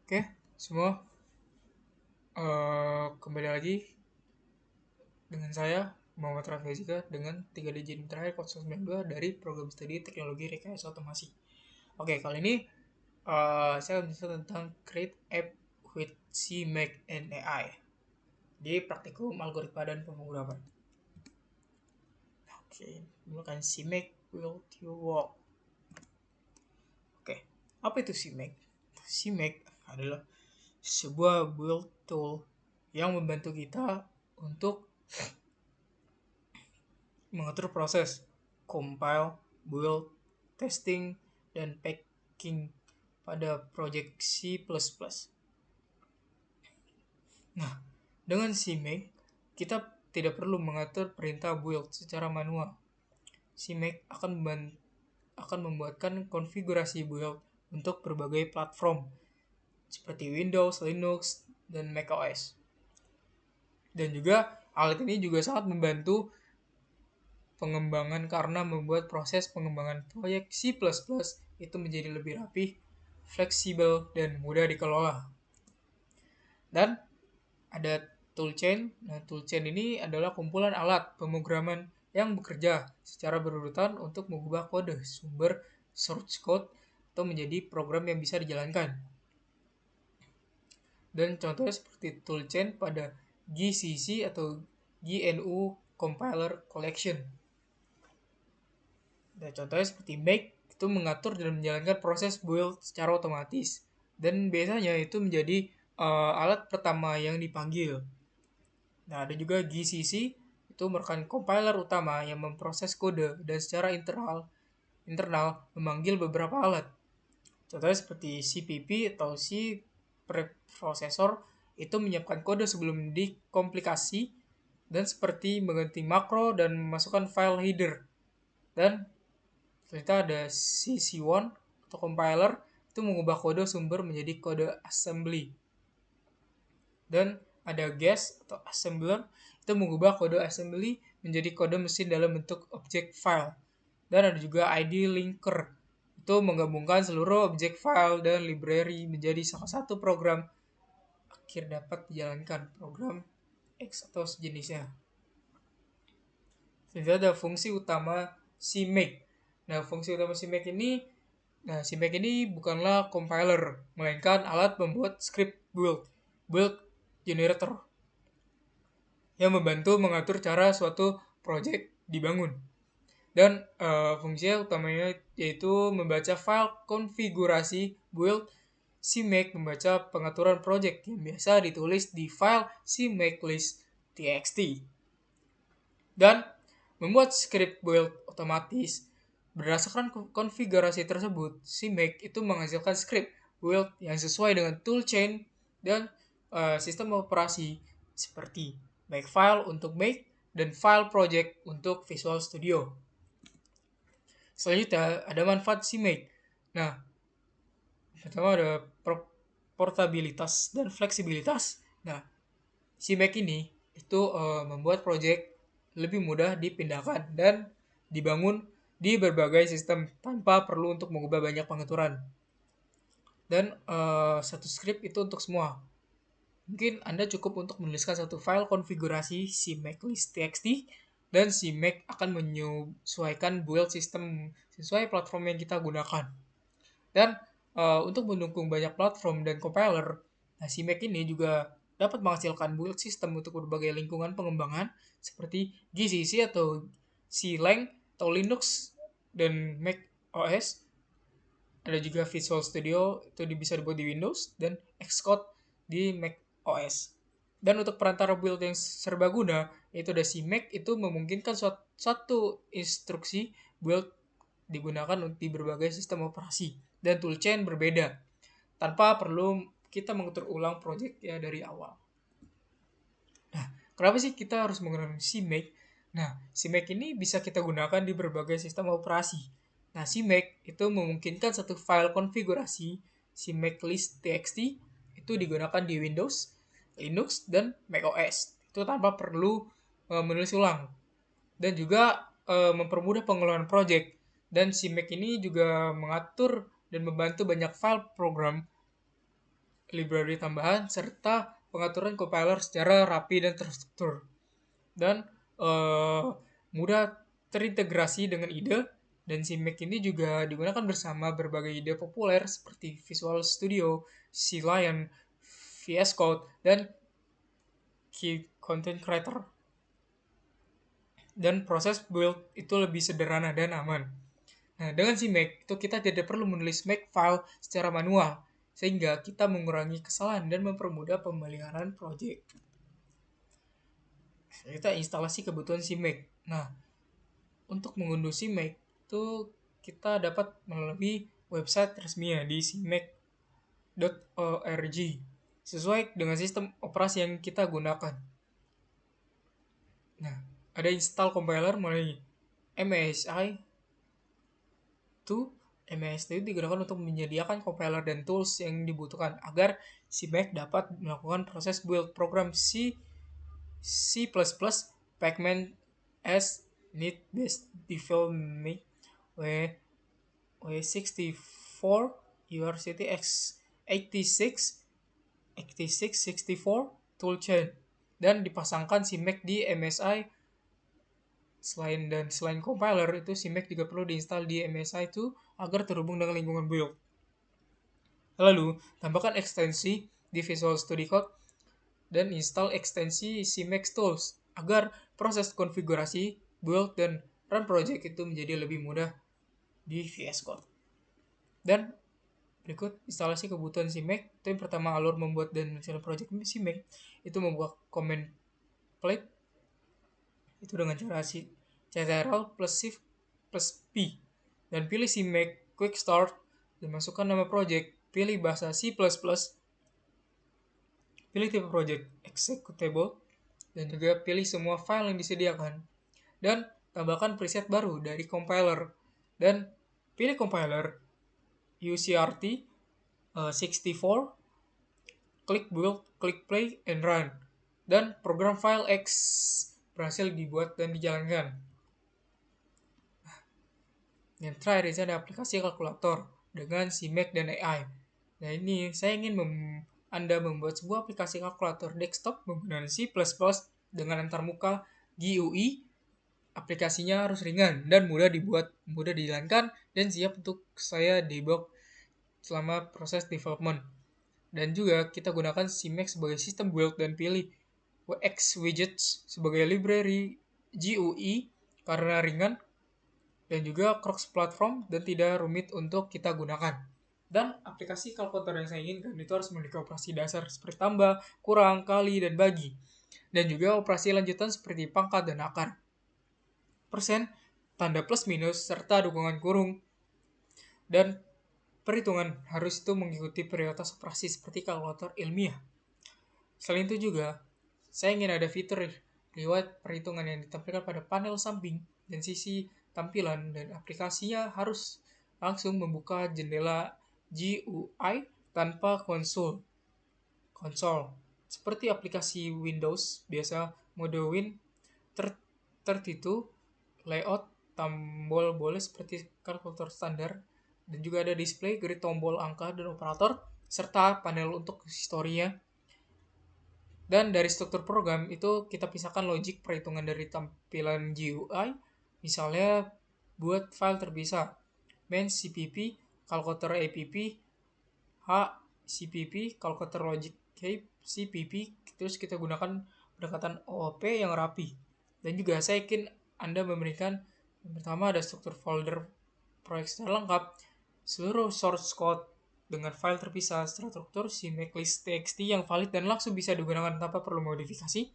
Oke, semua kembali lagi dengan saya Muhammad Rafi Azika dengan 3 digit terakhir kode 92 dari program studi teknologi rekayasa otomasi. Oke, kali ini saya akan bicara tentang create app with CMake and AI di praktikum algoritma dan pemrograman. Oke, menggunakan CMake will you walk. Oke, apa itu CMake? CMake adalah sebuah build tool yang membantu kita untuk mengatur proses compile, build, testing, dan packing pada project C++. Nah, dengan CMake, kita tidak perlu mengatur perintah build secara manual. CMake akan membuatkan konfigurasi build untuk berbagai platform seperti Windows, Linux, dan macOS. Dan juga alat ini juga sangat membantu pengembangan karena membuat proses pengembangan proyek C++ itu menjadi lebih rapih, fleksibel, dan mudah dikelola. Dan ada toolchain. Nah, toolchain ini adalah kumpulan alat pemrograman yang bekerja secara berurutan untuk mengubah kode sumber source code atau menjadi program yang bisa dijalankan. Dan contohnya seperti toolchain pada GCC atau GNU Compiler Collection. Dan contohnya seperti make itu mengatur dan menjalankan proses build secara otomatis. Dan biasanya itu menjadi alat pertama yang dipanggil. Nah, ada juga GCC itu merupakan compiler utama yang memproses kode dan secara internal memanggil beberapa alat. Contohnya seperti CPP atau C preprocessor itu menyiapkan kode sebelum dikomplikasi dan seperti mengganti makro dan memasukkan file header. Dan ternyata ada CC1 atau compiler itu mengubah kode sumber menjadi kode assembly. Dan ada guess atau assembler itu mengubah kode assembly menjadi kode mesin dalam bentuk object file. Dan ada juga ID linker itu menggabungkan seluruh object file dan library menjadi salah satu program akhir dapat dijalankan program X atau sejenisnya. Jadi ada fungsi utama CMake. Nah, fungsi utama CMake ini bukanlah compiler, melainkan alat pembuat script build generator yang membantu mengatur cara suatu project dibangun. Dan fungsinya utamanya yaitu membaca file konfigurasi build CMake, membaca pengaturan project yang biasa ditulis di file cmakelist.txt, dan membuat script build otomatis. Berdasarkan konfigurasi tersebut, CMake itu menghasilkan script build yang sesuai dengan toolchain dan sistem operasi seperti Makefile untuk Make dan File Project untuk Visual Studio. Selanjutnya ada manfaat CMake. Nah, pertama ada portabilitas dan fleksibilitas. Nah, CMake ini itu membuat project lebih mudah dipindahkan dan dibangun di berbagai sistem tanpa perlu untuk mengubah banyak pengaturan. Dan satu script itu untuk semua. Mungkin Anda cukup untuk menuliskan satu file konfigurasi cmakelist.txt dan CMake akan menyesuaikan build sistem sesuai platform yang kita gunakan. Dan untuk mendukung banyak platform dan compiler, nah CMake ini juga dapat menghasilkan build system untuk berbagai lingkungan pengembangan seperti GCC atau C-Lang atau Linux dan Mac OS. Ada juga Visual Studio itu bisa dibuat di Windows dan Xcode di Mac OS. Dan untuk perantara build yang serbaguna, yaitu ada CMake, itu memungkinkan suatu instruksi build digunakan di berbagai sistem operasi dan toolchain berbeda tanpa perlu kita mengatur ulang project ya dari awal. Nah, kenapa sih kita harus menggunakan CMake? Nah, CMake ini bisa kita gunakan di berbagai sistem operasi. Nah, CMake itu memungkinkan satu file konfigurasi cmakelist.txt itu digunakan di Windows, Linux, dan macOS. Itu tanpa perlu menulis ulang. Dan juga mempermudah pengelolaan project. Dan CMake ini juga mengatur dan membantu banyak file program library tambahan, serta pengaturan compiler secara rapi dan terstruktur. Dan mudah terintegrasi dengan IDE, dan si Mac ini juga digunakan bersama berbagai ide populer seperti Visual Studio, C Lion, VS Code, dan Key Content Creator. Dan proses build itu lebih sederhana dan aman. Nah, dengan si Mac itu kita tidak perlu menulis Mac file secara manual, sehingga kita mengurangi kesalahan dan mempermudah pemeliharaan project. Kita instalasi kebutuhan si Mac. Nah, untuk mengunduh si Mac itu kita dapat melalui website resminya di cmac.org sesuai dengan sistem operasi yang kita gunakan. Nah, ada install compiler melalui MASI. MASI itu digunakan untuk menyediakan compiler dan tools yang dibutuhkan agar si Mac dapat melakukan proses build program C++, Pacman S, Need Based Development, W64, URCT X86, 8664 toolchain, dan dipasangkan si Mac di MSI. Selain compiler itu, si Mac juga perlu diinstal di MSI itu agar terhubung dengan lingkungan build. Lalu, tambahkan ekstensi di Visual Studio Code dan install ekstensi si Mac Tools agar proses konfigurasi, build, dan run project itu menjadi lebih mudah di VS Code. Dan berikut instalasi kebutuhan si Mac. Itu yang pertama, alur membuat dan menyelesaikan project si Mac itu membuat command plate itu dengan cara Ctrl plus Shift plus P, dan pilih si Mac Quick Start dan masukkan nama project, pilih bahasa C++, pilih tipe project executable, dan juga pilih semua file yang disediakan, dan tambahkan preset baru dari compiler, dan pilih compiler UCRT 64, klik build, klik play, and run, dan program file X berhasil dibuat dan dijalankan. Yang terakhir ada aplikasi kalkulator dengan si Mac dan AI. Nah, ini saya ingin Anda membuat sebuah aplikasi kalkulator desktop menggunakan C++ dengan antarmuka GUI. Aplikasinya harus ringan dan mudah dibuat, mudah dijalankan, dan siap untuk saya debug selama proses development. Dan juga kita gunakan si Mac sebagai sistem build dan pilih WX Widgets sebagai library GUI karena ringan dan juga cross platform dan tidak rumit untuk kita gunakan. Dan aplikasi kalkulator yang saya inginkan itu harus memiliki operasi dasar seperti tambah, kurang, kali, dan bagi. Dan juga operasi lanjutan seperti pangkat dan akar. Persen, tanda plus minus, serta dukungan kurung. Dan perhitungan harus itu mengikuti prioritas operasi seperti kalkulator ilmiah. Selain itu juga, saya ingin ada fitur riwayat perhitungan yang ditampilkan pada panel samping dan sisi tampilan, dan aplikasinya harus langsung membuka jendela GUI tanpa konsol. Seperti aplikasi Windows biasa, mode Win tertentu, layout tombol boleh seperti kalkulator standar, dan juga ada display, grid tombol angka dan operator, serta panel untuk historinya. Dan dari struktur program itu kita pisahkan logik perhitungan dari tampilan GUI. Misalnya buat file terpisah, main CPP, kalkulator app, H CPP, kalkulator logic CPP. Terus kita gunakan pendekatan OOP yang rapi. Dan juga saya yakin Anda memberikan yang pertama ada struktur folder proyek secara lengkap, seluruh source code dengan file terpisah, struktur si Maclist txt yang valid dan langsung bisa digunakan tanpa perlu modifikasi,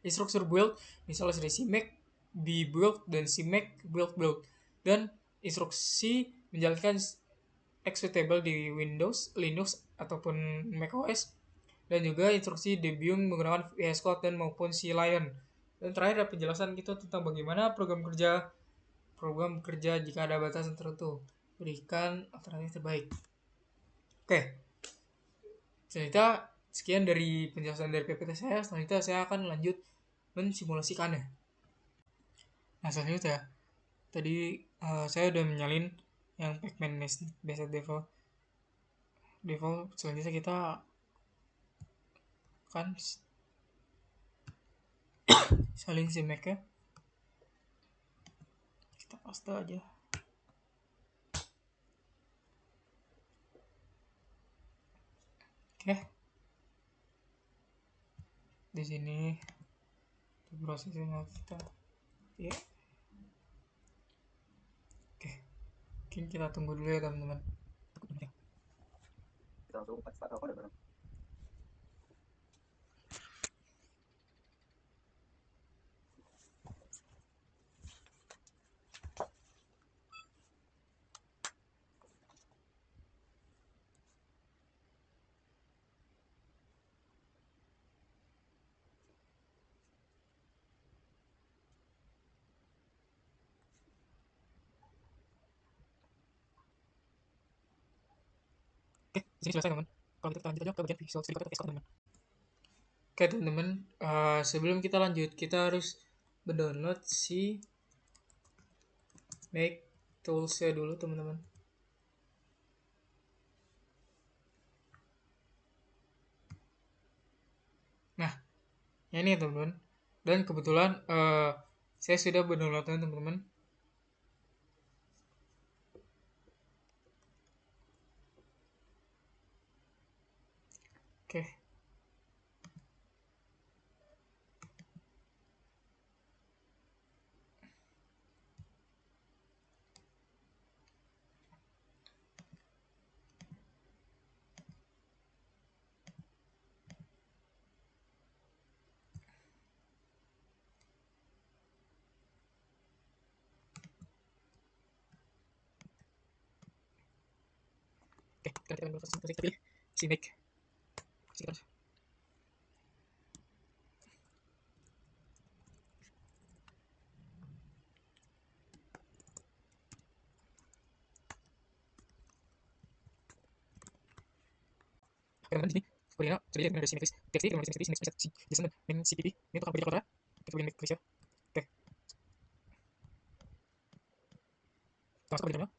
instruktur build, misalnya dari si Mac build dan si Mac build, dan instruksi menjalankan executable di Windows, Linux, ataupun macOS, dan juga instruksi debugging menggunakan VS Code dan maupun C Lion. Dan terakhir ada penjelasan gitu tentang bagaimana program kerja jika ada batasan tertentu, berikan alternatif terbaik. Oke, selanjutnya sekian dari penjelasan dari PPT saya. Selanjutnya saya akan lanjut mensimulasikannya. Nah, selanjutnya tadi saya udah menyalin yang Pacman Basic Default. Selanjutnya kita kan salin CMake-nya kita paste aja. Oke, di sini prosesnya kita ya. Oke, mungkin kita tunggu dulu ya teman-teman. Kita langsung start apa. Oke, di sini selesai teman. Kalau kita lanjut aja ke bagian Visual Studio Code teman-teman. Oke teman-teman, sebelum kita lanjut kita harus mendownload si Make Tools-nya dulu teman-teman. Nah, ini teman-teman. Dan kebetulan saya sudah mendownloadnya teman-teman. Oke. Oke, kita pilih si Make. Teman-teman di sini seperti ini sudah jadi dari sini text kemudian dari sini JSON dan CPP ini untuk aplikasi kita pilih Make ya. Oke, masuk ke dalamnya.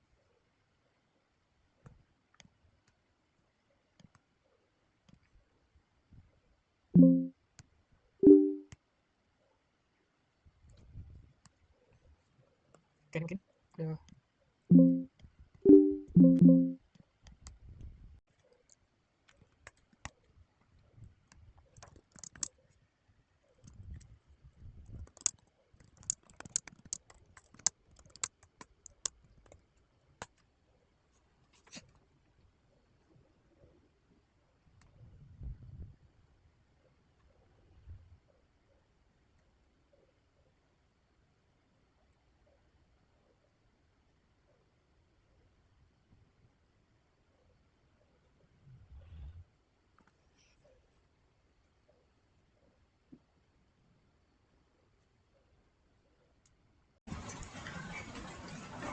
Oke, mungkin ada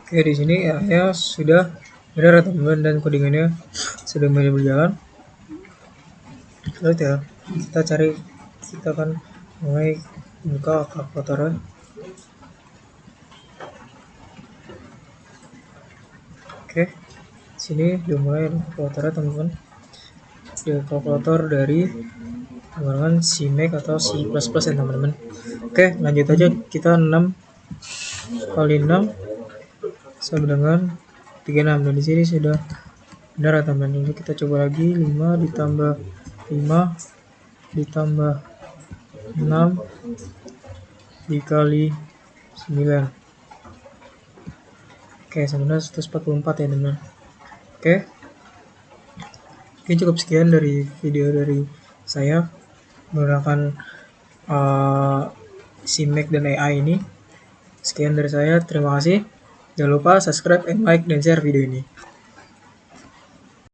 Oke, di sini ya sudah benar teman-teman dan codingannya sudah mulai berjalan. Lalu ya kita cari, kita akan mulai buka kalkulatornya. Oke, sini udah mulai kalkulatornya teman-teman. Ya, kalkulator dari menggunakan si Make atau C++ ya teman-teman. Oke, lanjut aja, kita 6 kali 6 sama dengan 36 dan di sini sudah benar ya teman-teman. Ini kita coba lagi 5 ditambah 5 ditambah 6 dikali 9. Oke, sebenarnya 144 ya teman-teman. Oke, mungkin cukup sekian dari video dari saya menggunakan si Make dan AI ini. Sekian dari saya, terima kasih. Jangan lupa subscribe, like, dan share video ini.